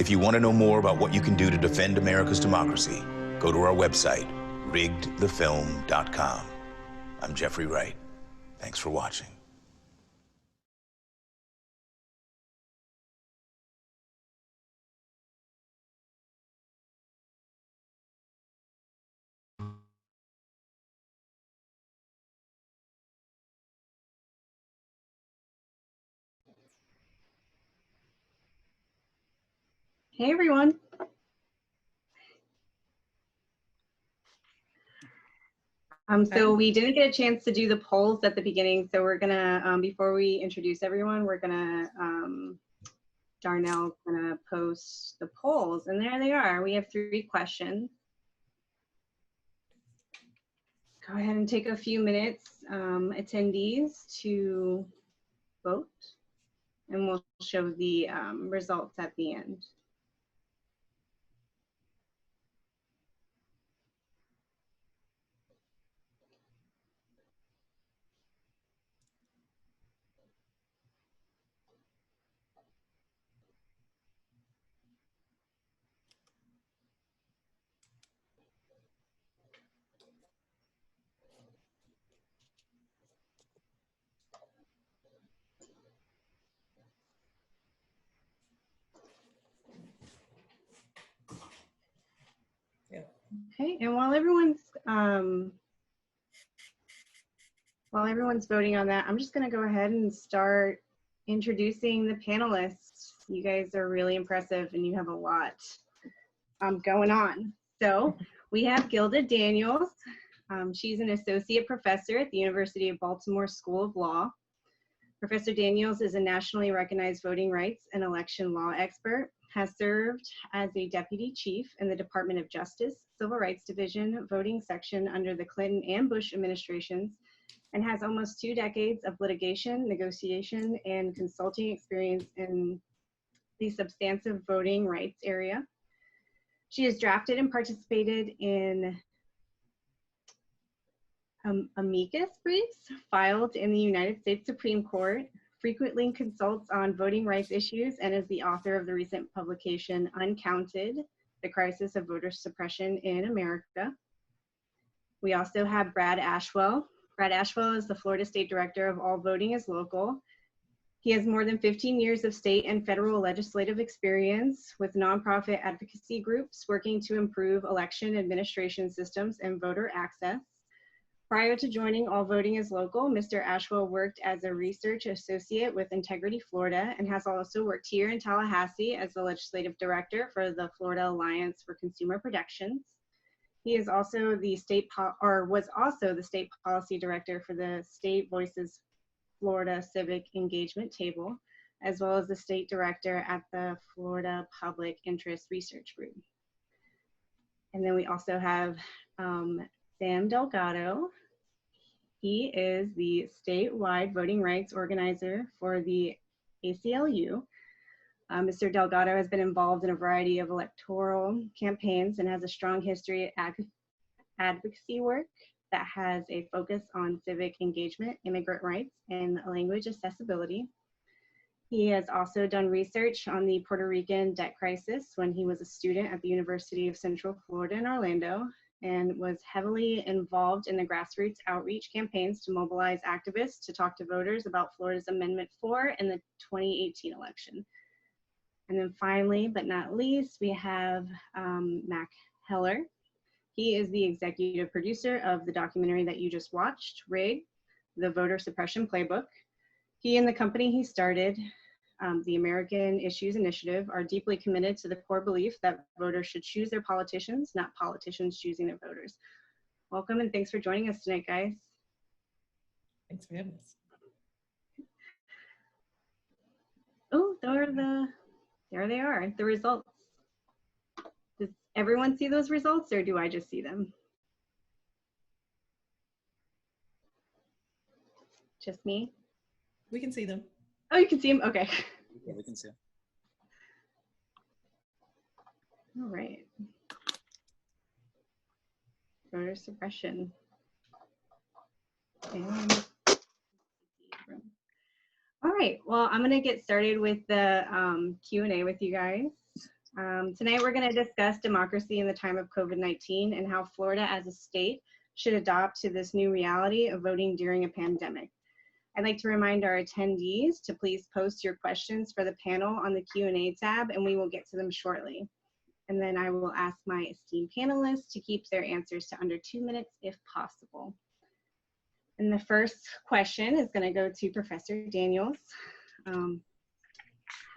If you want to know more about what you can do to defend America's democracy, go to our website, riggedthefilm.com. I'm Jeffrey Wright. Thanks for watching. Hey, everyone. So we didn't get a chance to do the polls at the beginning, so we're gonna, before we introduce everyone, we're gonna, Darnell's gonna post the polls, and there they are. We have 3 questions. Go ahead and take a few minutes, attendees, to vote, and we'll show the results at the end. Okay, and while everyone's voting on that, I'm just going to go ahead and start introducing the panelists. You guys are really impressive, and you have a lot going on. So we have Gilda Daniels. She's an associate professor at the University of Baltimore School of Law. Professor Daniels is a nationally recognized voting rights and election law expert, has served as a deputy chief in the Department of Justice, Civil Rights Division, voting section under the Clinton and Bush administrations, and has almost 2 decades of litigation, negotiation, and consulting experience in the substantive voting rights area. She has drafted and participated in amicus briefs filed in the United States Supreme Court, frequently consults on voting rights issues, and is the author of the recent publication Uncounted, The Crisis of Voter Suppression in America. We also have Brad Ashwell. Brad Ashwell is the Florida State Director of All Voting is Local. He has more than 15 years of state and federal legislative experience with nonprofit advocacy groups working to improve election administration systems and voter access. Prior to joining All Voting is Local, Mr. Ashwell worked as a research associate with Integrity Florida and has also worked here in Tallahassee as the legislative director for the Florida Alliance for Consumer Protections. He is also the was also the state policy director for the State Voices Florida Civic Engagement Table, as well as the state director at the Florida Public Interest Research Group. And then we also have Sam Delgado. He is the statewide voting rights organizer for the ACLU. Mr. Delgado has been involved in a variety of electoral campaigns and has a strong history at advocacy work that has a focus on civic engagement, immigrant rights, and language accessibility. He has also done research on the Puerto Rican debt crisis when he was a student at the University of Central Florida in Orlando, and was heavily involved in the grassroots outreach campaigns to mobilize activists to talk to voters about Florida's Amendment 4 in the 2018 election. And then finally, but not least, we have Mac Heller. He is the executive producer of the documentary that you just watched, RIG, the Voter Suppression Playbook. He and the company he started, the American Issues Initiative, are deeply committed to the core belief that voters should choose their politicians, not politicians choosing their voters. Welcome and thanks for joining us tonight, guys. Thanks for having us. Oh, there they are, the results. Does everyone see those results, or do I just see them? Just me? We can see them. Oh, you can see them? Okay. Yeah, we can see. All right. Voter suppression. And all right, well, I'm gonna get started with the Q&A with you guys. Tonight, we're going to discuss democracy in the time of COVID-19 and how Florida as a state should adopt to this new reality of voting during a pandemic. I'd like to remind our attendees to please post your questions for the panel on the Q&A tab, and we will get to them shortly. And then I will ask my esteemed panelists to keep their answers to under 2 minutes if possible. And the first question is going to go to Professor Daniels.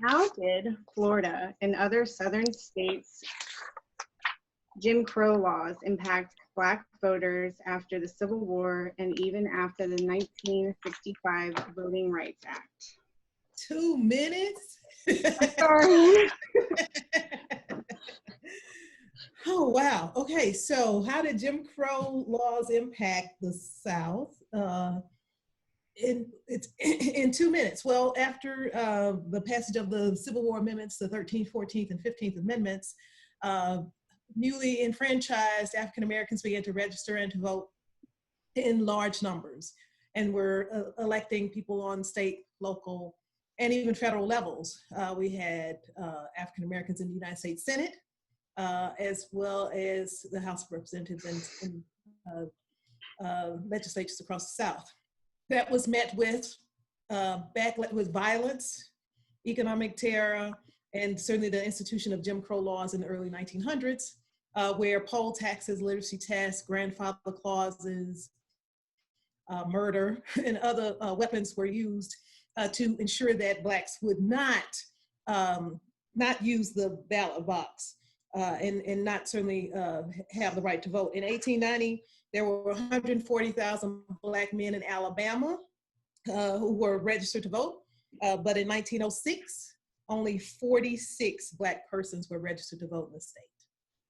How did Florida and other southern states' Jim Crow laws impact Black voters after the Civil War and even after the 1965 Voting Rights Act? 2 minutes? Sorry. Oh, wow. Okay, so how did Jim Crow laws impact the South? In 2 minutes. Well, after the passage of the Civil War amendments, the 13th, 14th, and 15th amendments, newly enfranchised African Americans began to register and to vote in large numbers, and were electing people on state, local, and even federal levels. We had African Americans in the United States Senate, as well as the House of Representatives and legislatures across the South. That was met with with violence, economic terror, and certainly the institution of Jim Crow laws in the early 1900s, where poll taxes, literacy tests, grandfather clauses, murder, and other weapons were used to ensure that Blacks would not use the ballot box and not certainly have the right to vote. In 1890, there were 140,000 Black men in Alabama who were registered to vote, but in 1906, only 46 Black persons were registered to vote in the state.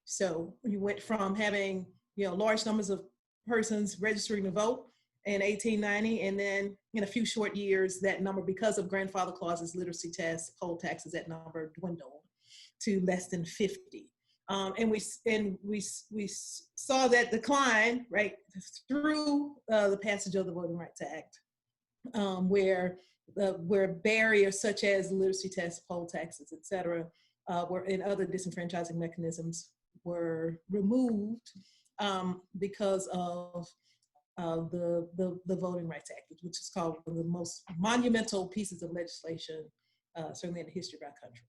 So you went from having large numbers of persons registering to vote in 1890, and then in a few short years, that number, because of grandfather clauses, literacy tests, poll taxes, that number dwindled to less than 50. And we saw that decline right through the passage of the Voting Rights Act, where barriers such as literacy tests, poll taxes, et cetera, and other disenfranchising mechanisms were removed because of the Voting Rights Act, which is called one of the most monumental pieces of legislation, certainly in the history of our country.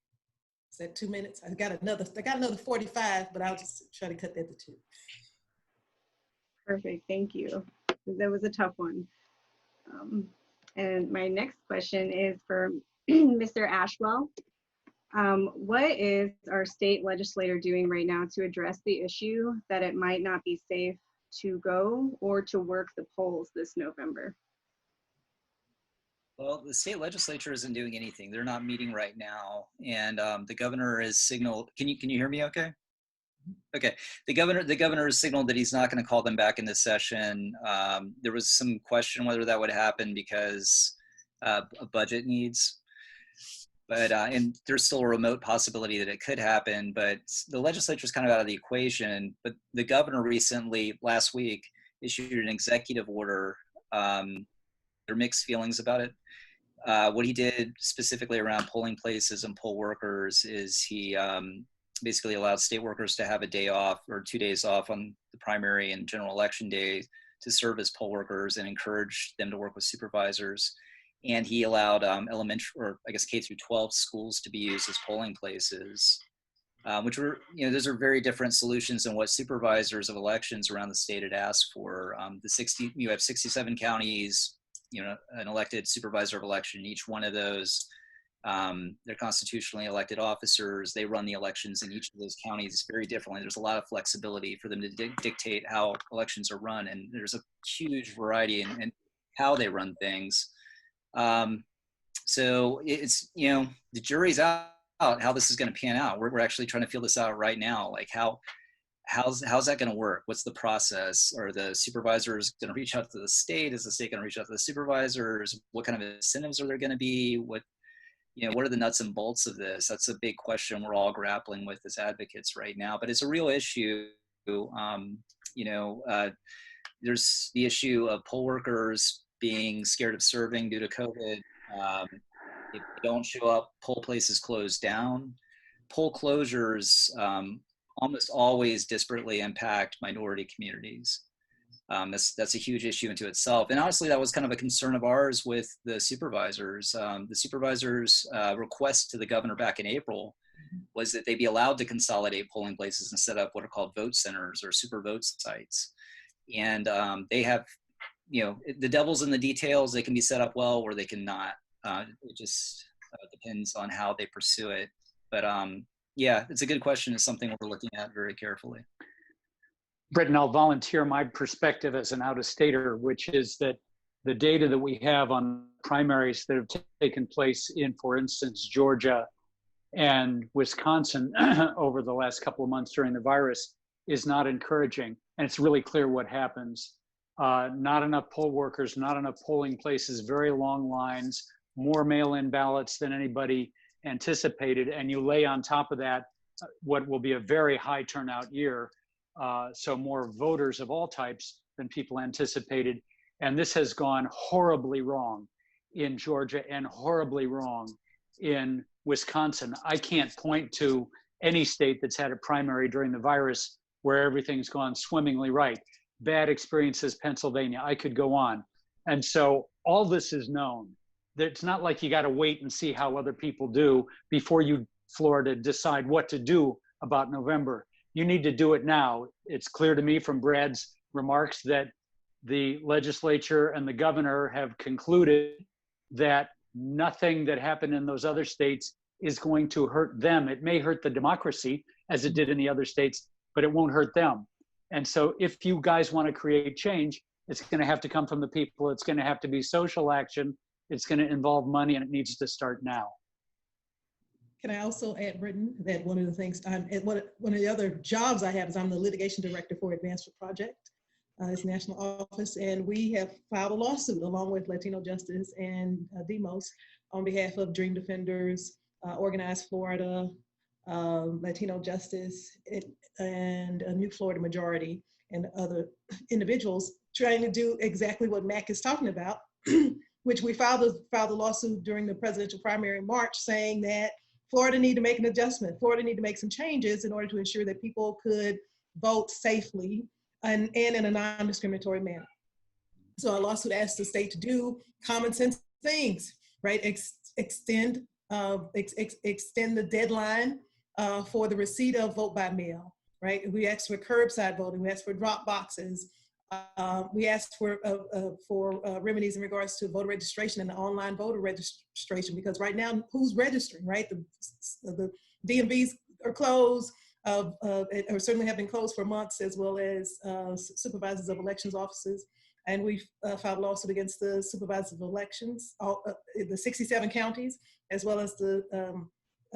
Is that 2 minutes? I got another 45, but I'll just try to cut that to 2. Perfect, thank you. That was a tough one. And my next question is for Mr. Ashwell. What is our state legislator doing right now to address the issue that it might not be safe to go or to work the polls this November? Well, the state legislature isn't doing anything. They're not meeting right now, and the governor has signaled. Can you hear me? Okay. Okay. The governor has signaled that he's not going to call them back into session. There was some question whether that would happen because of budget needs, but and there's still a remote possibility that it could happen. But the legislature is kind of out of the equation. But the governor recently, last week, issued an executive order. There are mixed feelings about it. What he did specifically around polling places and poll workers is he basically allowed state workers to have a day off or 2 days off on the primary and general election day to serve as poll workers and encourage them to work with supervisors. And he allowed elementary, or I guess K through 12 schools to be used as polling places, which were, those are very different solutions than what supervisors of elections around the state had asked for. You have 67 counties, an elected supervisor of election in each one of those. They're constitutionally elected officers. They run the elections in each of those counties very differently. There's a lot of flexibility for them to dictate how elections are run, and there's a huge variety in how they run things. So it's, the jury's out how this is going to pan out. We're actually trying to feel this out right now. Like how's that going to work? What's the process? Are the supervisors going to reach out to the state? Is the state going to reach out to the supervisors? What kind of incentives are there going to be? What are the nuts and bolts of this? That's a big question we're all grappling with as advocates right now, but it's a real issue. There's the issue of poll workers being scared of serving due to COVID. If they don't show up, poll places close down. poll closures almost always disparately impact minority communities. That's a huge issue into itself. And honestly, that was kind of a concern of ours with the supervisors. The supervisors' request to the governor back in April was that they be allowed to consolidate polling places and set up what are called vote centers or super vote sites. And they have, you know, the devil's in the details. They can be set up well or they can not. It just depends on how they pursue it. But yeah, it's a good question. It's something we're looking at very carefully. Britton, I'll volunteer my perspective as an out-of-stater, which is that the data that we have on primaries that have taken place in, for instance, Georgia and Wisconsin over the last couple of months during the virus is not encouraging. And it's really clear what happens. Not enough poll workers, not enough polling places, very long lines, more mail-in ballots than anybody anticipated. And you lay on top of that what will be a very high turnout year. So more voters of all types than people anticipated. And this has gone horribly wrong in Georgia and horribly wrong in Wisconsin. I can't point to any state that's had a primary during the virus where everything's gone swimmingly right. Bad experiences, Pennsylvania, I could go on. And so all this is known. It's not like you got to wait and see how other people do before you, Florida, decide what to do about November. You need to do it now. It's clear to me from Brad's remarks that the legislature and the governor have concluded that nothing that happened in those other states is going to hurt them. It may hurt the democracy as it did in the other states, but it won't hurt them. And so if you guys want to create change, it's going to have to come from the people. It's going to have to be social action. It's going to involve money, and it needs to start now. Can I also add, Britton, that one of the things, one of the other jobs I have is I'm the litigation director for Advanced for Project, this national office, and we have filed a lawsuit along with Latino Justice and Demos on behalf of Dream Defenders, Organized Florida, Latino Justice, and a New Florida Majority, and other individuals trying to do exactly what Mac is talking about, which we filed a lawsuit during the presidential primary in March saying that Florida need to make an adjustment. Florida need to make some changes in order to ensure that people could vote safely and in a non-discriminatory manner. So our lawsuit asks the state to do common sense things, right? Extend the deadline for the receipt of vote by mail, right? We asked for curbside voting. We asked for drop boxes. We asked for remedies in regards to voter registration and the online voter registration, because right now, who's registering, right? The DMVs are closed, or certainly have been closed for months, as well as supervisors of elections offices. And we've filed a lawsuit against the supervisors of elections, the 67 counties, as well as the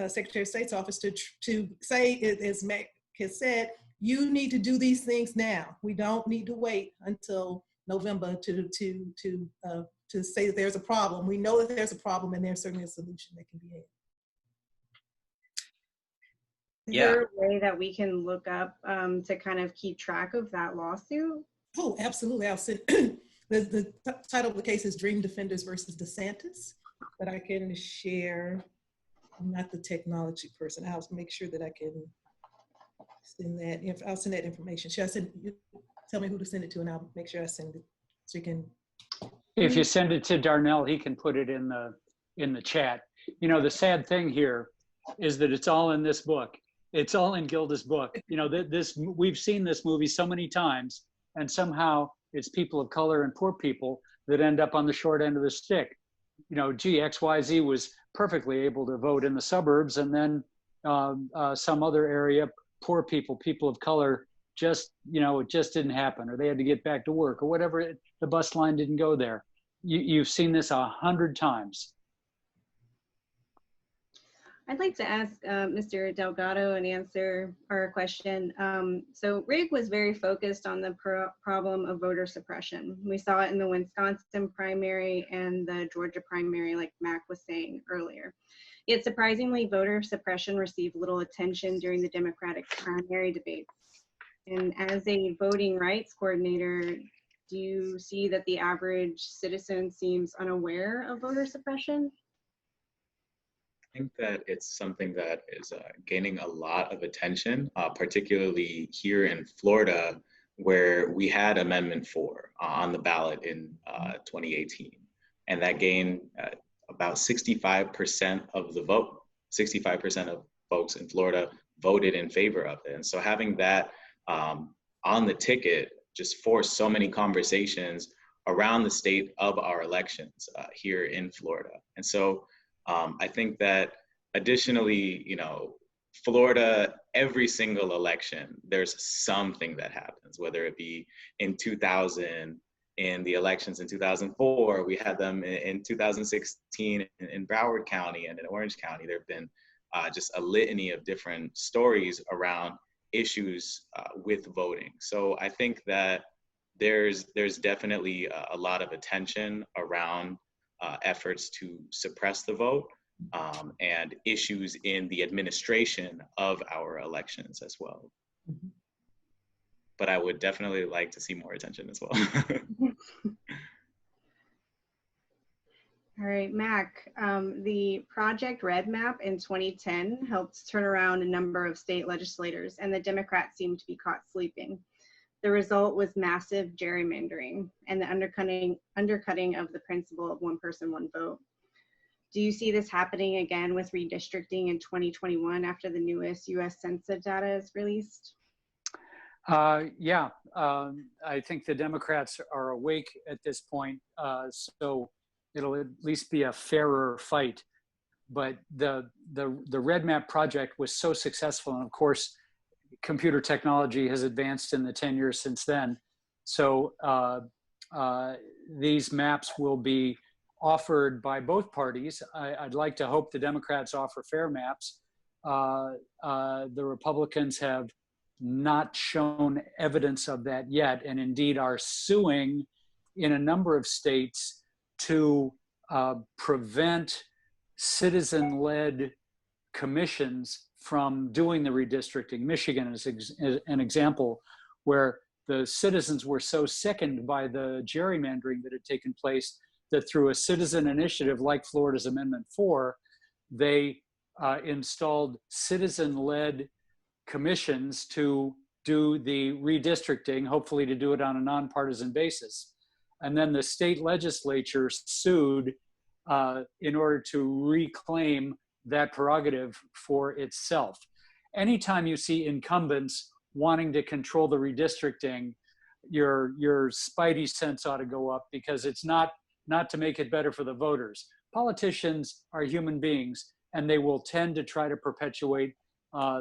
Secretary of State's office to say, as Mac has said, you need to do these things now. We don't need to wait until November to say that there's a problem. We know that there's a problem, and there's certainly a solution that can be had. Is there a way that we can look up to kind of keep track of that lawsuit? Oh, absolutely. I'll send the title of the case is Dream Defenders versus DeSantis, but I can share. I'm not the technology person. I'll make sure that I can send that. I'll send that information. Should I send you? Tell me who to send it to, and I'll make sure I send it so you can. If you send it to Darnell, he can put it in the chat. You know, the sad thing here is that it's all in this book. It's all in Gilda's book. You know, we've seen this movie so many times, and somehow it's people of color and poor people that end up on the short end of the stick. You know, gee, XYZ was perfectly able to vote in the suburbs, and then some other area, poor people, people of color, just, you know, it just didn't happen, or they had to get back to work, or whatever, the bus line didn't go there. You've seen this 100 times. I'd like to ask Mr. Delgado and answer our question. So RIG was very focused on the problem of voter suppression. We saw it in the Wisconsin primary and the Georgia primary, like Mac was saying earlier. Yet surprisingly, voter suppression received little attention during the Democratic primary debates. And as a voting rights coordinator, do you see that the average citizen seems unaware of voter suppression? think that it's something that is gaining a lot of attention, particularly here in Florida, where we had Amendment 4 on the ballot in 2018. And that gained about 65% of the vote. 65% of folks in Florida voted in favor of it. And so having that on the ticket just forced so many conversations around the state of our elections here in Florida. And so I think that additionally, you know, Florida, every single election, there's something that happens, whether it be in 2000, in the elections in 2004, we had them in 2016 in Broward County and in Orange County. There have been just a litany of different stories around issues with voting. So I think that there's definitely a lot of attention around efforts to suppress the vote and issues in the administration of our elections as well. Mhm. But I would definitely like to see more attention as well. All right, Mac, the Project Red Map in 2010 helped turn around a number of state legislators, and the Democrats seemed to be caught sleeping. The result was massive gerrymandering and the undercutting of the principle of one person, one vote. Do you see this happening again with redistricting in 2021 after the newest US Census data is released? Yeah, I think the Democrats are awake at this point, so it'll at least be a fairer fight. But the Red Map project was so successful, and of course, computer technology has advanced in the 10 years since then. So these maps will be offered by both parties. I'd like to hope the Democrats offer fair maps. The Republicans have not shown evidence of that yet, and indeed are suing in a number of states to prevent citizen-led commissions from doing the redistricting. Michigan is an example where the citizens were so sickened by the gerrymandering that had taken place that through a citizen initiative like Florida's Amendment 4, they installed citizen-led commissions to do the redistricting, hopefully to do it on a nonpartisan basis. And then the state legislature sued in order to reclaim that prerogative for itself. Anytime you see incumbents wanting to control the redistricting, your spidey sense ought to go up, because it's not to make it better for the voters. Politicians are human beings, and they will tend to try to perpetuate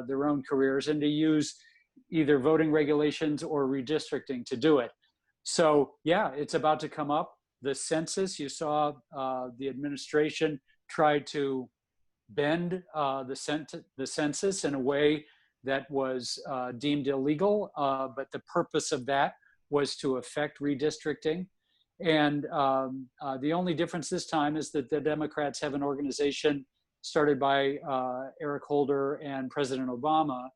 their own careers and to use either voting regulations or redistricting to do it. So yeah, it's about to come up. The census, you saw the administration tried to bend the census in a way that was deemed illegal, but the purpose of that was to affect redistricting. And the only difference this time is that the Democrats have an organization started by Eric Holder and President Obama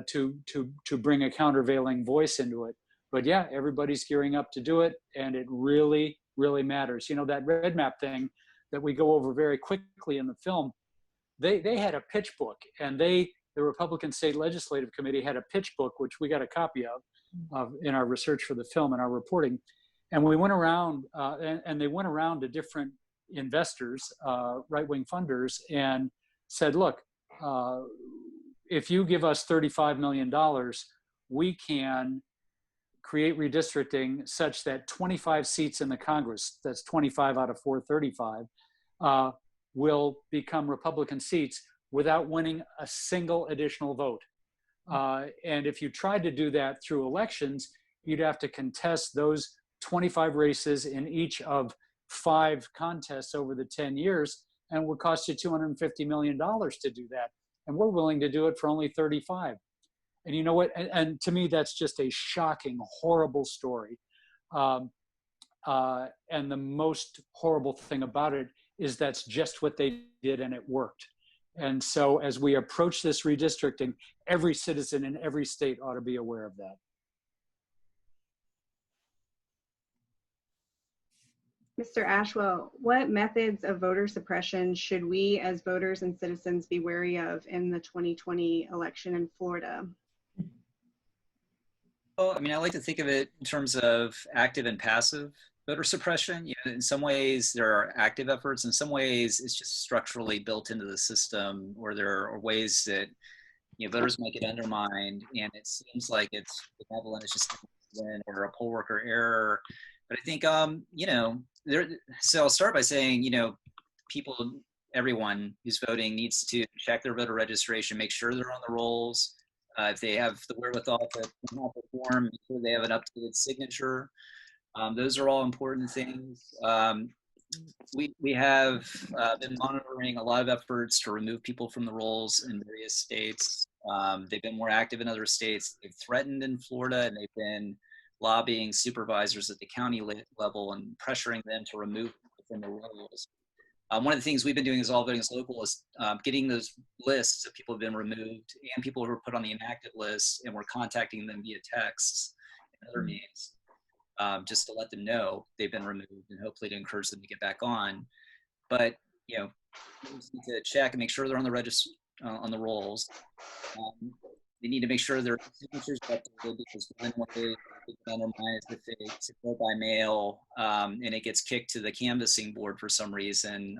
to bring a countervailing voice into it. But yeah, everybody's gearing up to do it, and it really, really matters. You know, that Red Map thing that we go over very quickly in the film, they had a pitch book, and the Republican State Legislative Committee had a pitch book, which we got a copy of in our research for the film and our reporting. And we went around, and they went around to different investors, right-wing funders, and said, look, if you give us $35 million, we can create redistricting such that 25 seats in the Congress, that's 25 out of 435, will become Republican seats without winning a single additional vote. And if you tried to do that through elections, you'd have to contest those 25 races in each of 5 contests over the 10 years, and it would cost you $250 million to do that. And we're willing to do it for only 35. And you know what? And to me, that's just a shocking, horrible story. And the most horrible thing about it is that's just what they did, and it worked. And so as we approach this redistricting, every citizen in every state ought to be aware of that. Mr. Ashwell, what methods of voter suppression should we as voters and citizens be wary of in the 2020 election in Florida? Well, I mean, I like to think of it in terms of active and passive voter suppression. You know, in some ways there are active efforts. In some ways it's just structurally built into the system, or there are ways that, you know, voters might get undermined and it seems like it's benevolent, it's just win or a poll worker error. But I think, you know, so I'll start by saying, you know, everyone who's voting needs to check their voter registration, make sure they're on the rolls. If they have the wherewithal to fill out the form, make sure they have an updated signature. Those are all important things. We have been monitoring a lot of efforts to remove people from the rolls in various states. They've been more active in other states. They've threatened in Florida, and they've been lobbying supervisors at the county level and pressuring them to remove people from the rolls. One of the things we've been doing as All Voting is Local is getting those lists of people who have been removed and people who are put on the inactive list, and we're contacting them via texts and other means, just to let them know they've been removed and hopefully to encourage them to get back on. But, you know, we just need to check and make sure they're on the register, on the rolls. They need to make sure their signatures are updated, because one way they can undermine is if they vote by mail and it gets kicked to the canvassing board for some reason,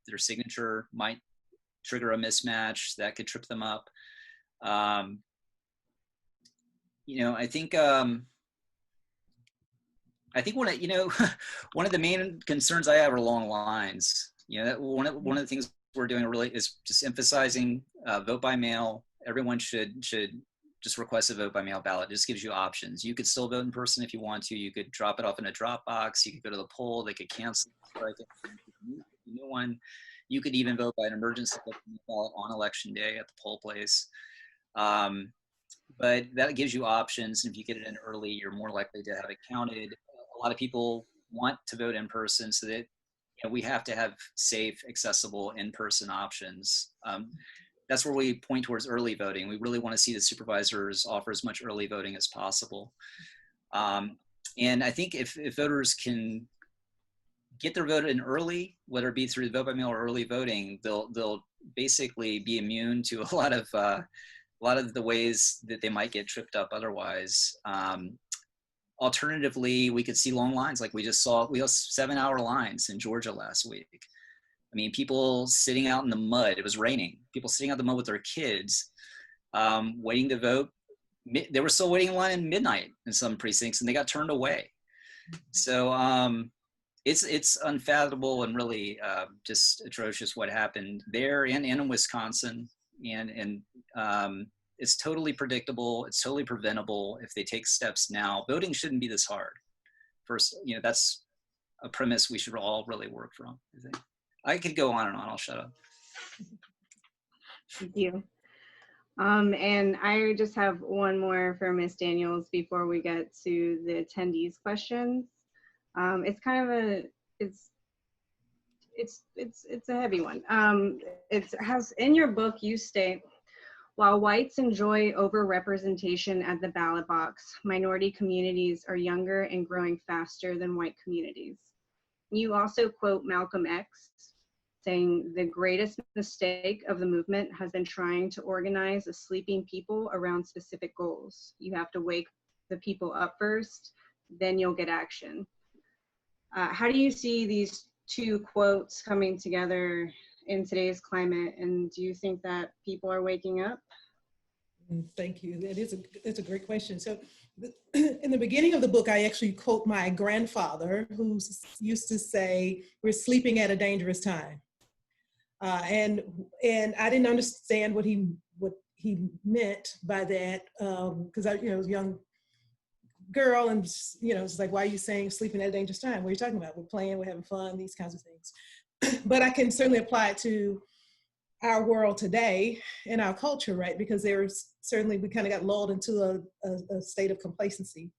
their signature might trigger a mismatch that could trip them up. You know, I think one of, you know, one of the main concerns I have are long lines. You know, one of the things we're doing really is just emphasizing vote by mail. Everyone should just request a vote by mail ballot. It just gives you options. You could still vote in person if you want to. You could drop it off in a drop box. You could go to the poll. They could cancel a new one. You could even vote by an emergency ballot on election day at the poll place. But that gives you options. And if you get it in early, you're more likely to have it counted. A lot of people want to vote in person, so that, you know, we have to have safe, accessible in-person options. That's where we point towards early voting. We really want to see the supervisors offer as much early voting as possible. And I think if voters can get their vote in early, whether it be through vote by mail or early voting, they'll basically be immune to a lot of the ways that they might get tripped up otherwise. Alternatively, we could see long lines like we just saw. We saw 7-hour lines in Georgia last week. I mean, people sitting out in the mud. It was raining. People sitting out in the mud with their kids, waiting to vote. They were still waiting in line at midnight in some precincts, and they got turned away. So it's unfathomable and really just atrocious what happened there and in Wisconsin. And it's totally predictable. It's totally preventable if they take steps now. Voting shouldn't be this hard. First, you know, that's a premise we should all really work from, I think. I could go on and on. I'll shut up. Thank you. And I just have one more for Ms. Daniels before we get to the attendees' questions. It's kind of it's a heavy one. It has, in your book, you state, while whites enjoy overrepresentation at the ballot box, minority communities are younger and growing faster than white communities. You also quote Malcolm X, saying the greatest mistake of the movement has been trying to organize a sleeping people around specific goals. You have to wake the people up first, then you'll get action. How do you see these two quotes coming together in today's climate, and do you think that people are waking up? Thank you. That's a great question. So in the beginning of the book, I actually quote my grandfather, who used to say, "We're sleeping at a dangerous time." And I didn't understand what he meant by that, because I was a young girl, and it's like, why are you saying sleeping at a dangerous time? What are you talking about? We're playing, we're having fun, these kinds of things. But I can certainly apply it to our world today and our culture, right? Because we kind of got lulled into a state of complacency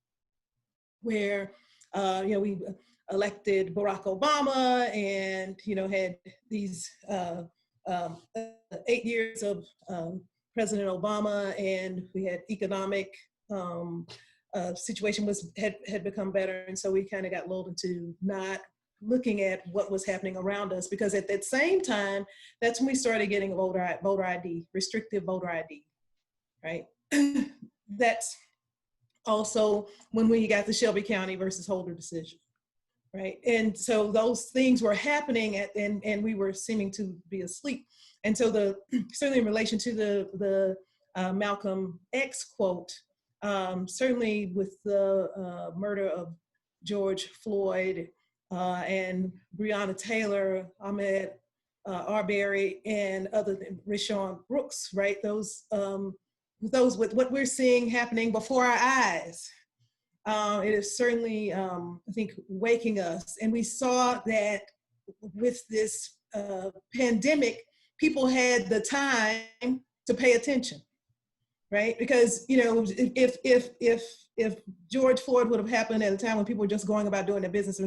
where, we elected Barack Obama and, had these 8 years of President Obama, and we had economic situation had become better. And so we kind of got lulled into not looking at what was happening around us, because at that same time, that's when we started getting voter ID, restrictive voter ID, right? That's also when we got the Shelby County versus Holder decision, right? And so those things were happening and we were seeming to be asleep. And so certainly in relation to the Malcolm X quote, certainly with the murder of George Floyd and Breonna Taylor, Ahmaud Arbery, and other than Rayshon Brooks, right? Those with what we're seeing happening before our eyes, it is certainly, I think, waking us. And we saw that with this pandemic, people had the time to pay attention, right? Because, you know, if George Floyd would have happened at a time when people were just going about doing their business,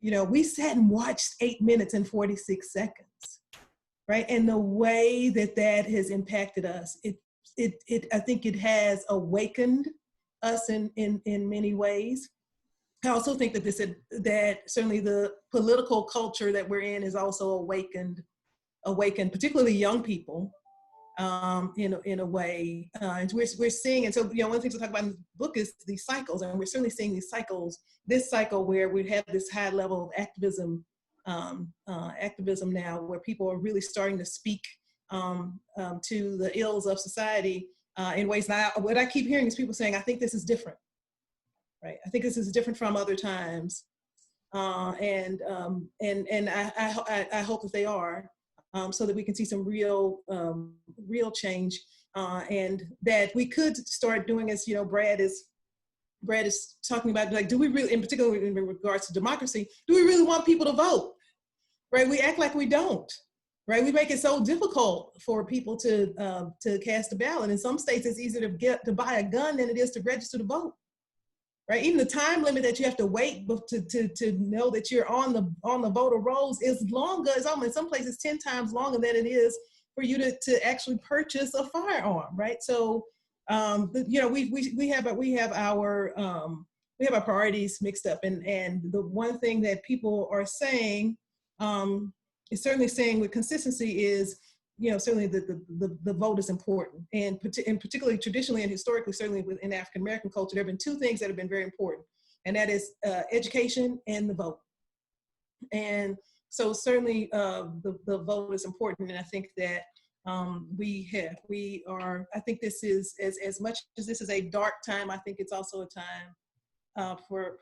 you know, we sat and watched 8 minutes and 46 seconds, right? And the way that has impacted us, I think it has awakened us in many ways. I also think that certainly the political culture that we're in is also awakened, particularly young people, in a way. And we're seeing, and so, you know, one of the things we talk about in the book is these cycles, and we're certainly seeing these cycles. This cycle where we have this high level of activism now, where people are really starting to speak to the ills of society in ways. Now, what I keep hearing is people saying, "I think this is different." Right? I think this is different from other times, and I hope that they are. So that we can see some real change, and that we could start doing, as you know, Brad is talking about, like, do we really, in particular in regards to democracy, do we really want people to vote? Right? We act like we don't. Right? We make it so difficult for people to cast a ballot. In some states, it's easier to buy a gun than it is to register to vote. Right? Even the time limit that you have to wait to know that you're on the voter rolls is longer. It's almost in some places 10 times longer than it is for you to actually purchase a firearm. Right? So, you know, we have our priorities mixed up, and the one thing that people are saying is certainly saying with consistency is, you know, certainly the vote is important, and particularly traditionally and historically, certainly within African American culture, there have been two things that have been very important, and that is education and the vote. And so certainly the vote is important, and I think that I think this is, as much as this is a dark time, I think it's also a time for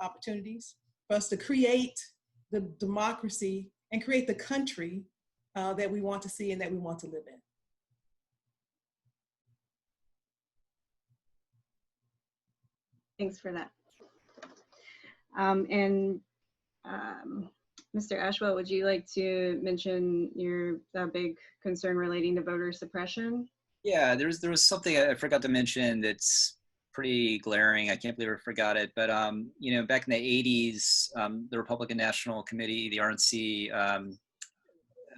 opportunities for us to create the democracy and create the country that we want to see and that we want to live in. Thanks for that. Mr. Ashwell, would you like to mention your big concern relating to voter suppression? Yeah, there was something I forgot to mention that's pretty glaring. I can't believe I forgot it. But, you know, back in the 80s, the Republican National Committee, the RNC,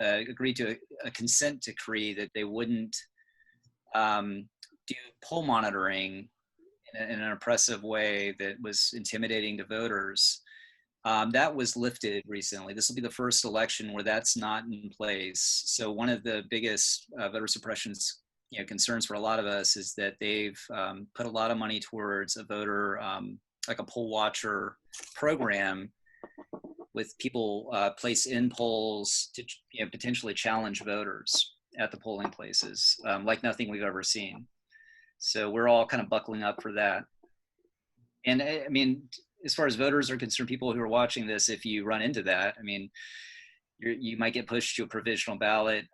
agreed to a consent decree that they wouldn't do poll monitoring in an oppressive way that was intimidating to voters. That was lifted recently. This will be the first election where that's not in place. So one of the biggest voter suppression's concerns for a lot of us is that they've put a lot of money towards a voter, like a poll watcher program, with people placed in polls to potentially challenge voters at the polling places, like nothing we've ever seen. So we're all kind of buckling up for that. And I mean, as far as voters are concerned, people who are watching this, if you run into that, I mean, you might get pushed to a provisional ballot.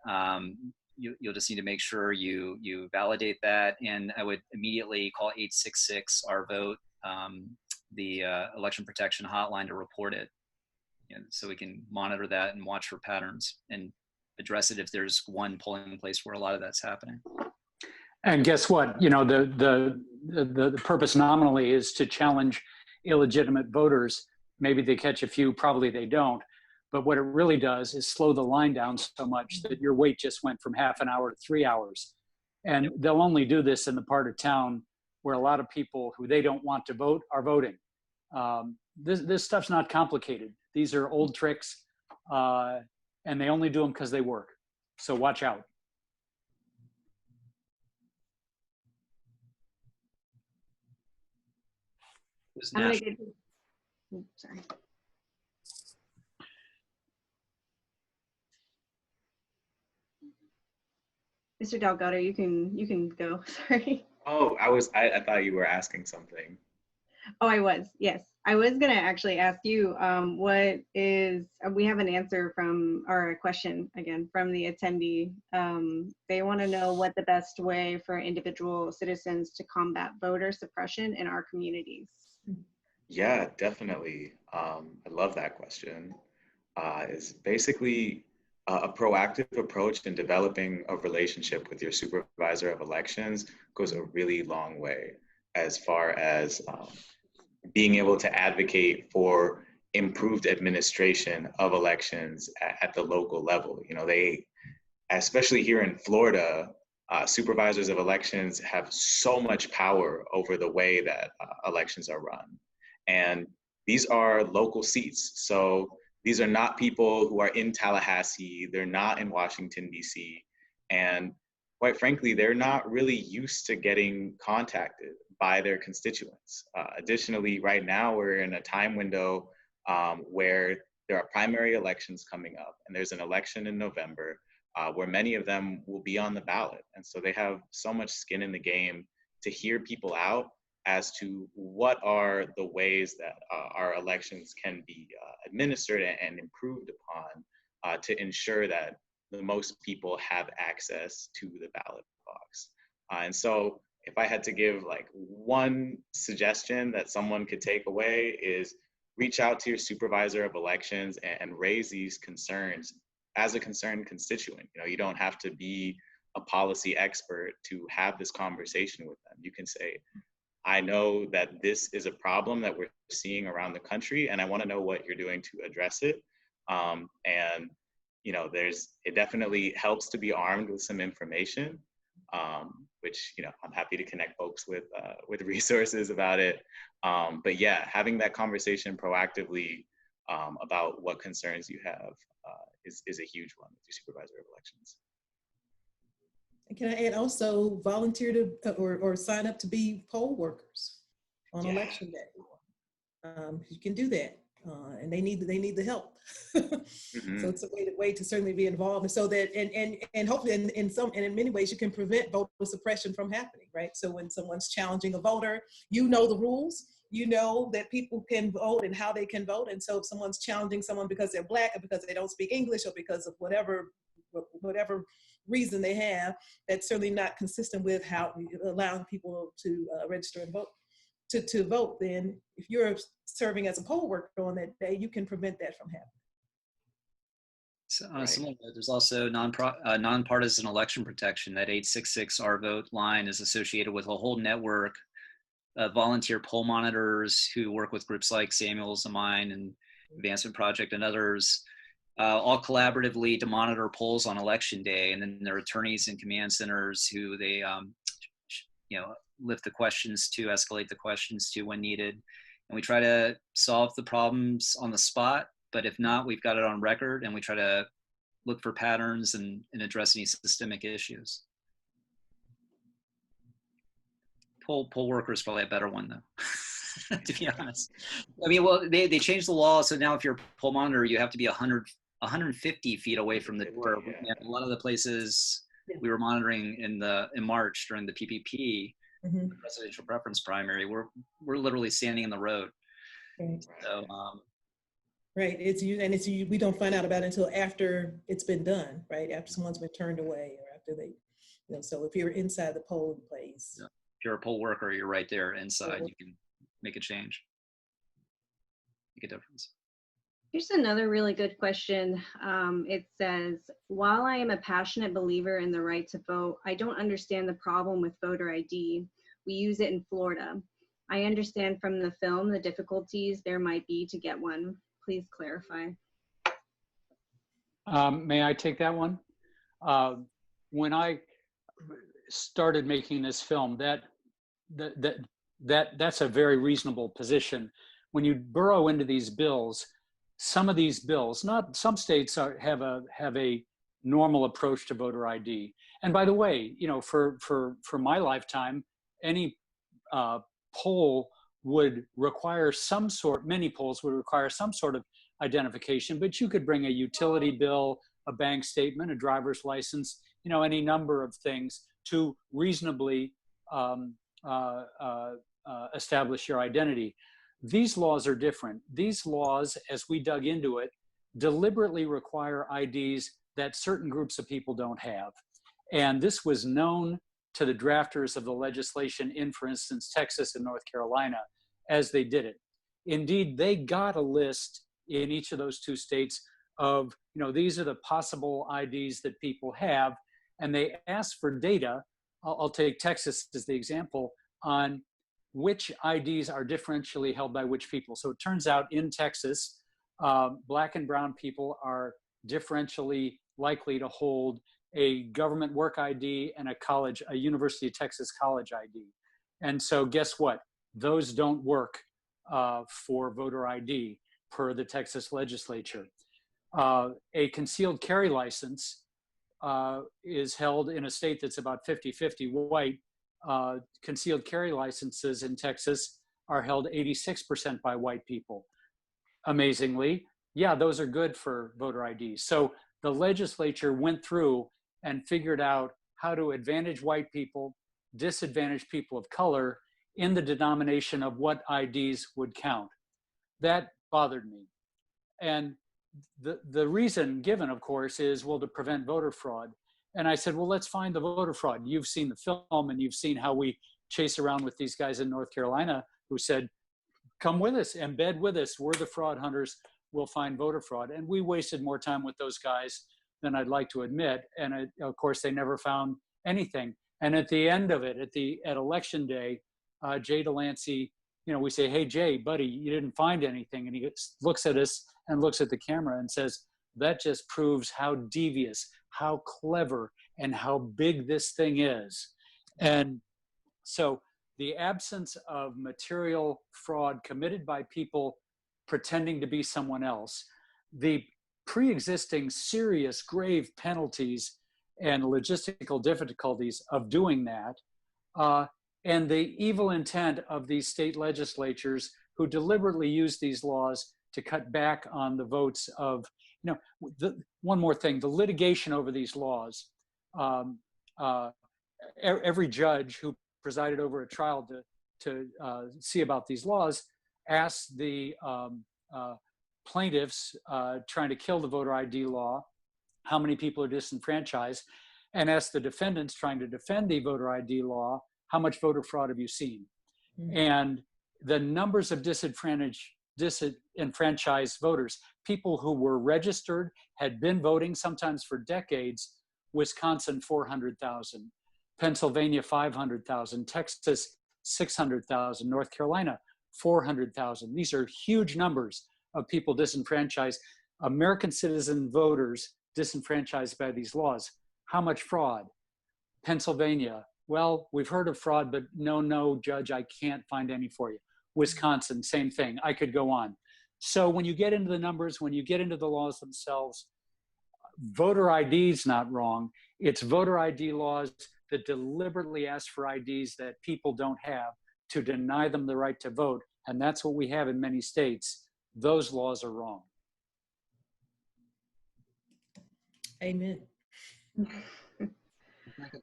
You'll just need to make sure you validate that. And I would immediately call 866 our vote, the election protection hotline, to report it. So we can monitor that and watch for patterns and address it if there's one polling place where a lot of that's happening. And guess what? You know, the purpose nominally is to challenge illegitimate voters. Maybe they catch a few, probably they don't. But what it really does is slow the line down so much that your wait just went from half an hour to 3 hours. And they'll only do this in the part of town where a lot of people who they don't want to vote are voting. this stuff's not complicated. These are old tricks, and they only do them because they work. So watch out. I'm gonna get. Sorry. Mr. Delgado, you can go. Sorry. Oh, I thought you were asking something. Oh, I was. Yes, I was gonna actually ask you. What is? We have an answer from, or a question again from the attendee. They want to know what the best way for individual citizens to combat voter suppression in our communities. Yeah, definitely. I love that question. Is basically a proactive approach in developing a relationship with your supervisor of elections goes a really long way as far as being able to advocate for improved administration of elections at the local level. You know, they, especially here in Florida, supervisors of elections have so much power over the way that elections are run. And these are local seats. So these are not people who are in Tallahassee, they're not in Washington, D.C. And quite frankly, they're not really used to getting contacted by their constituents. Additionally, right now, we're in a time window where there are primary elections coming up, and there's an election in November where many of them will be on the ballot. And so they have so much skin in the game to hear people out as to what are the ways that our elections can be administered and improved upon to ensure that the most people have access to the ballot box. And so if I had to give like one suggestion that someone could take away is reach out to your supervisor of elections and raise these concerns as a concerned constituent. You know, you don't have to be a policy expert to have this conversation with them. You can say, I know that this is a problem that we're seeing around the country, and I want to know what you're doing to address it. And you know, it definitely helps to be armed with some information, which, you know, I'm happy to connect folks with resources about it. But yeah, having that conversation proactively about what concerns you have is a huge one with your supervisor of elections. Can I add also volunteer to or sign up to be poll workers on election day? You can do that, and they need the help. Mm-hmm. So it's a way to certainly be involved, and so that and hopefully in many ways you can prevent voter suppression from happening, right? So when someone's challenging a voter, you know the rules. You know that people can vote and how they can vote, and so if someone's challenging someone because they're Black or because they don't speak English or because of whatever reason they have, that's certainly not consistent with how allowing people to register and vote to vote, then if you're serving as a poll worker on that day, you can prevent that from happening. So, there's also nonpartisan election protection. That 866 Our Vote line is associated with a whole network of volunteer poll monitors who work with groups like Samuel's and mine and Advancement Project and others, all collaboratively to monitor polls on election day. And then there are attorneys and command centers who they, lift the questions to, escalate the questions to when needed. And we try to solve the problems on the spot, but if not, we've got it on record and we try to look for patterns and address any systemic issues. Poll worker is probably a better one though, to be honest. I mean, well, they changed the law, so now if you're a poll monitor, you have to be 150 feet away from the door. Yeah. A lot of the places we were monitoring in March during the PPP, the presidential preference primary, we're literally standing in the road. Right. So, right. We don't find out about it until after it's been done, right? After someone's been turned away or after they, so if you're inside the polling place. Yeah. If you're a poll worker, you're right there inside. You can make a change, make a difference. Here's another really good question. It says, while I am a passionate believer in the right to vote, I don't understand the problem with voter ID. We use it in Florida. I understand from the film the difficulties there might be to get one. Please clarify. May I take that one? When I started making this film, that's a very reasonable position. when you burrow into these bills, some of these bills, not some states have a normal approach to voter ID. And by the way, you know, for my lifetime, any poll would require many polls would require some sort of identification, but you could bring a utility bill, a bank statement, a driver's license, you know, any number of things to reasonably establish your identity. These laws are different. These laws, as we dug into it, deliberately require IDs that certain groups of people don't have. And this was known to the drafters of the legislation in, for instance, Texas and North Carolina as they did it. Indeed, they got a list in each of those two states of, you know, these are the possible IDs that people have. And they asked for data. I'll take Texas as the example on which IDs are differentially held by which people. So it turns out in Texas, Black and brown people are differentially likely to hold a government work ID and a University of Texas college ID. And so guess what? Those don't work for voter ID per the Texas legislature. A concealed carry license is held in a state that's about 50-50 white. Concealed carry licenses in Texas are held 86% by white people. Amazingly, yeah, those are good for voter ID. So the legislature went through and figured out how to advantage white people, disadvantage people of color in the denomination of what IDs would count. That bothered me. And the reason given, of course, is, well, to prevent voter fraud. And I said, well, let's find the voter fraud. You've seen the film and you've seen how we chase around with these guys in North Carolina who said, come with us, embed with us. We're the fraud hunters. We'll find voter fraud. And we wasted more time with those guys than I'd like to admit. And of course, they never found anything. And at the end of it, at election day, Jay Delancey, you know, we say, hey, Jay, buddy, you didn't find anything. And he looks at us and looks at the camera and says, that just proves how devious, how clever, and how big this thing is. And so the absence of material fraud committed by people pretending to be someone else, the pre-existing serious grave penalties and logistical difficulties of doing that, and the evil intent of these state legislatures who deliberately use these laws to cut back on the votes of, you know, one more thing, the litigation over these laws. Every judge who presided over a trial to see about these laws asked the plaintiffs trying to kill the voter ID law how many people are disenfranchised, and asked the defendants trying to defend the voter ID law, how much voter fraud have you seen? Mm-hmm. And the numbers of disenfranchised voters, people who were registered, had been voting sometimes for decades, Wisconsin, 400,000, Pennsylvania, 500,000, Texas, 600,000, North Carolina, 400,000. These are huge numbers of people disenfranchised, American citizen voters disenfranchised by these laws. How much fraud? Pennsylvania, well, we've heard of fraud, but no, judge, I can't find any for you. Wisconsin, same thing. I could go on. So when you get into the numbers, when you get into the laws themselves, voter ID is not wrong. It's voter ID laws that deliberately ask for IDs that people don't have to deny them the right to vote. And that's what we have in many states. Those laws are wrong. Amen.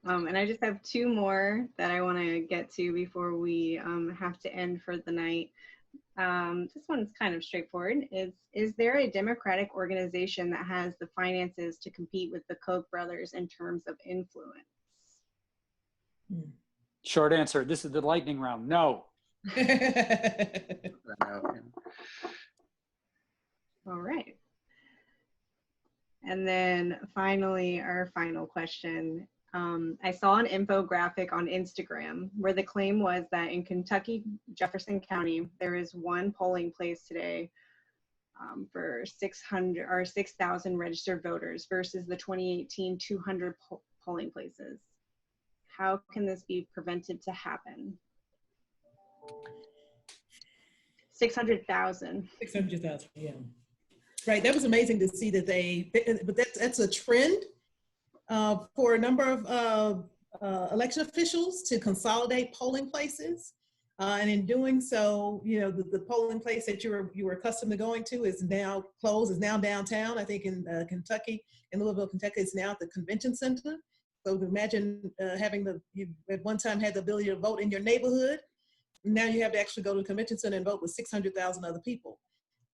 And I just have two more that I want to get to before we have to end for the night. This one's kind of straightforward. Is there a Democratic organization that has the finances to compete with the Koch brothers in terms of influence? Short answer, this is the lightning round. No. All right. And then finally, our final question. I saw an infographic on Instagram where the claim was that in Kentucky, Jefferson County, there is one polling place today for 600 or 6,000 registered voters versus the 2018 200 polling places. How can this be prevented to happen? 600,000. 600,000, yeah. Right, that was amazing to see that but that's a trend for a number of election officials to consolidate polling places. And in doing so, you know, the polling place that you were accustomed to going to is now closed, is now downtown. I think in Kentucky, in Louisville, Kentucky, it's now at the convention center. So imagine you at one time had the ability to vote in your neighborhood. Now you have to actually go to the convention center and vote with 600,000 other people,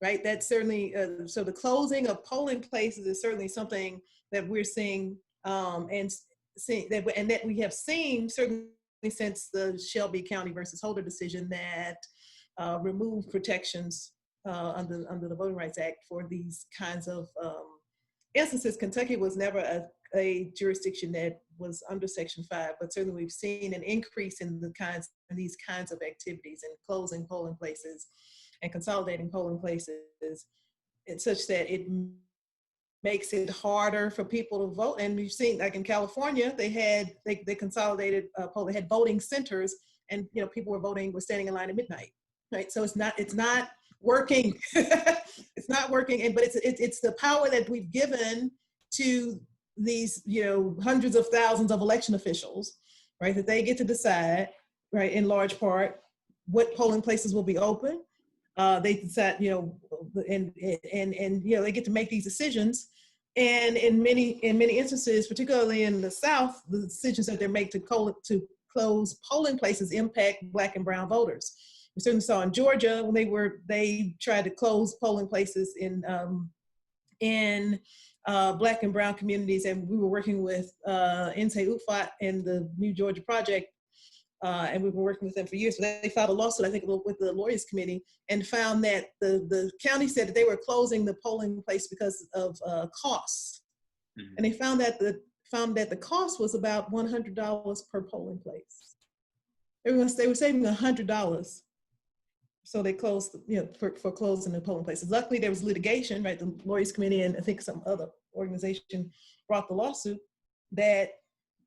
right? That's certainly, so the closing of polling places is certainly something that we're seeing and that we have seen certainly since the Shelby County versus Holder decision that removed protections under the Voting Rights Act for these kinds of instances. Kentucky was never a jurisdiction that was under Section 5, but certainly we've seen an increase in these kinds of activities and closing polling places and consolidating polling places, and such that it makes it harder for people to vote. And we've seen, like in California, they consolidated they had voting centers, and you know, people were standing in line at midnight, right? So it's not working. It's not working, but it's the power that we've given to these, you know, hundreds of thousands of election officials, right? That they get to decide, right, in large part, what polling places will be open. They decide, you know, and you know, they get to make these decisions. And in many instances, particularly in the South, the decisions that they make to close polling places impact Black and brown voters. We certainly saw in Georgia when they tried to close polling places in Black and brown communities, and we were working with ACLU-Florida and the New Georgia Project, and we've been working with them for years. So they filed a lawsuit, I think, with the Lawyers Committee, and found that the county said that they were closing the polling place because of costs. Mm-hmm. And they found that the cost was about $100 per polling place. They were saving $100. So they closed, you know, for closing the polling places. Luckily, there was litigation, right? The Lawyers Committee and I think some other organization brought the lawsuit that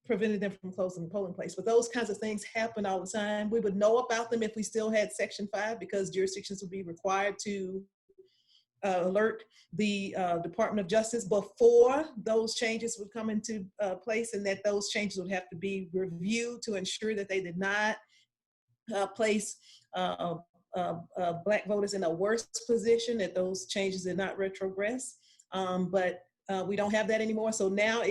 prevented them from closing the polling place. But those kinds of things happen all the time. We would know about them if we still had Section 5, because jurisdictions would be required to alert the Department of Justice before those changes would come into place, and that those changes would have to be reviewed to ensure that they did not place Black voters in a worse position, that those changes did not retrogress. But we don't have that anymore. So now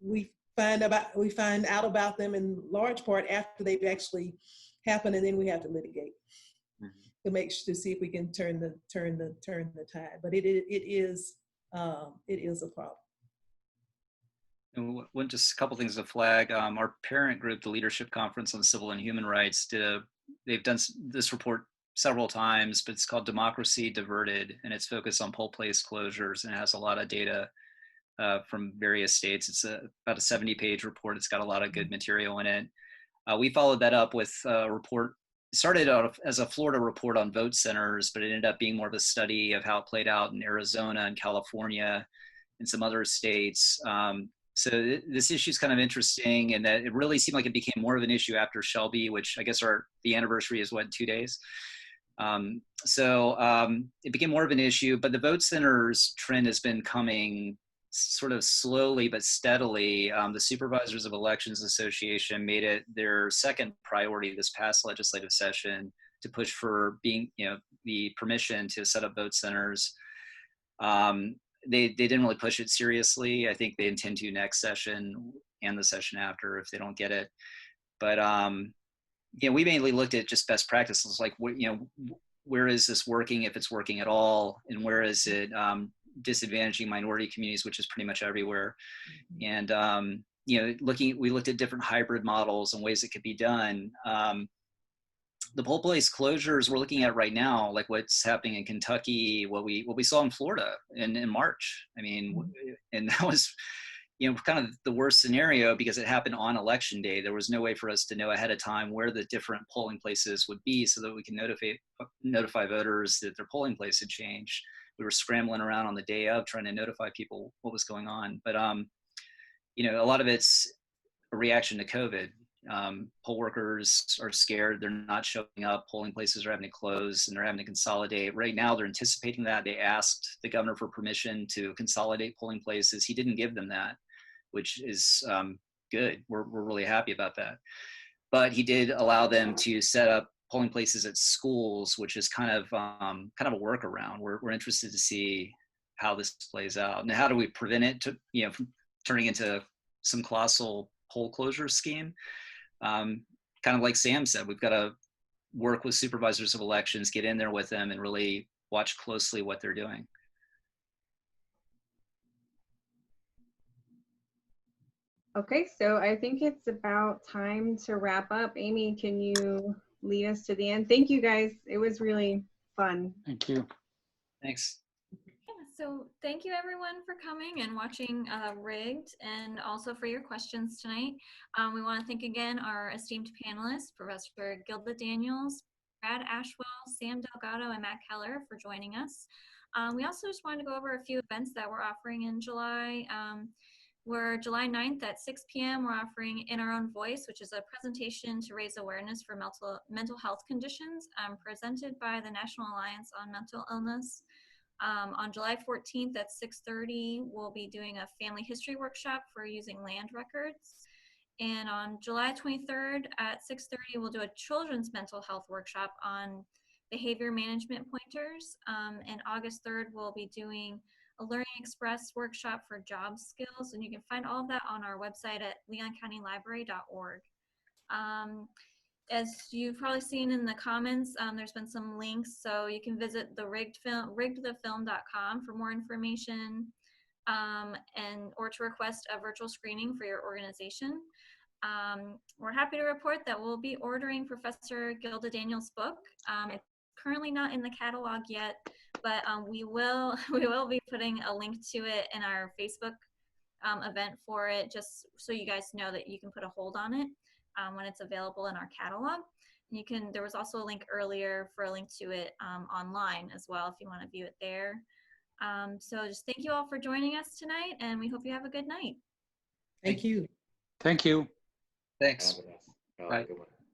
we find out about them in large part after they've actually happened, and then we have to litigate to see if we can turn the tide. But it is a problem. And just a couple things to flag. Our parent group, the Leadership Conference on Civil and Human Rights, they've done this report several times, but it's called Democracy Diverted, and it's focused on poll place closures, and it has a lot of data from various states. It's about a 70-page report. It's got a lot of good material in it. We followed that up with a report. It started out as a Florida report on vote centers, but it ended up being more of a study of how it played out in Arizona and California and some other states. So this issue is kind of interesting, and that it really seemed like it became more of an issue after Shelby, which I guess the anniversary is what, 2 days? It became more of an issue, but the vote centers trend has been coming sort of slowly but steadily. The Supervisors of Elections Association made it their second priority this past legislative session to push for the permission to set up vote centers. They didn't really push it seriously. I think they intend to next session and the session after if they don't get it. But we mainly looked at just best practices, like where is this working, if it's working at all, and where is it disadvantaging minority communities, which is pretty much everywhere. And we looked at different hybrid models and ways it could be done. The poll place closures we're looking at right now, like what's happening in Kentucky, what we saw in Florida in March. I mean, and that was kind of the worst scenario because it happened on election day. There was no way for us to know ahead of time where the different polling places would be so that we can notify voters that their polling place had changed. We were scrambling around on the day of trying to notify people what was going on. But, a lot of it's a reaction to COVID. Poll workers are scared. They're not showing up. Polling places are having to close and they're having to consolidate. Right now, they're anticipating that. They asked the governor for permission to consolidate polling places. He didn't give them that, which is good. We're really happy about that. But he did allow them to set up polling places at schools, which is kind of a workaround. We're interested to see how this plays out. Now, how do we prevent it from turning into some colossal poll closure scheme? Kind of like Sam said, we've got to work with supervisors of elections, get in there with them, and really watch closely what they're doing. Okay, so I think it's about time to wrap up. Amy, can you lead us to the end? Thank you, guys. It was really fun. Thank you. Thanks. So thank you everyone for coming and watching Rigged, and also for your questions tonight. We want to thank again our esteemed panelists, Professor Gilda Daniels, Brad Ashwell, Sam Delgado, and Matt Keller for joining us. We also just wanted to go over a few events that we're offering in July. We're July 9th at 6 p.m. We're offering In Our Own Voice, which is a presentation to raise awareness for mental health conditions presented by the National Alliance on Mental Illness. On July 14th at 6:30, we'll be doing a family history workshop for using land records. And on July 23rd at 6:30, we'll do a children's mental health workshop on behavior management pointers. And August 3rd, we'll be doing a Learning Express workshop for job skills. And you can find all of that on our website at leoncountylibrary.org. As you've probably seen in the comments, there's been some links, so you can visit the riggedthefilm.com for more information, or to request a virtual screening for your organization. We're happy to report that we'll be ordering Professor Gilda Daniels' book. It's currently not in the catalog yet, but we will be putting a link to it in our Facebook event for it, just so you guys know that you can put a hold on it when it's available in our catalog. There was also a link earlier for a link to it online as well if you want to view it there. So just thank you all for joining us tonight, and we hope you have a good night. Thank you. Thank you. Thanks. Bye.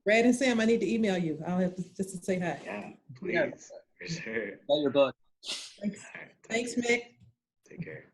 Brad and Sam, I need to email you. I'll have to just to say hi. Yeah, please. Yeah. For sure. About your book. Thanks. All right, Thanks, Mick. Take care.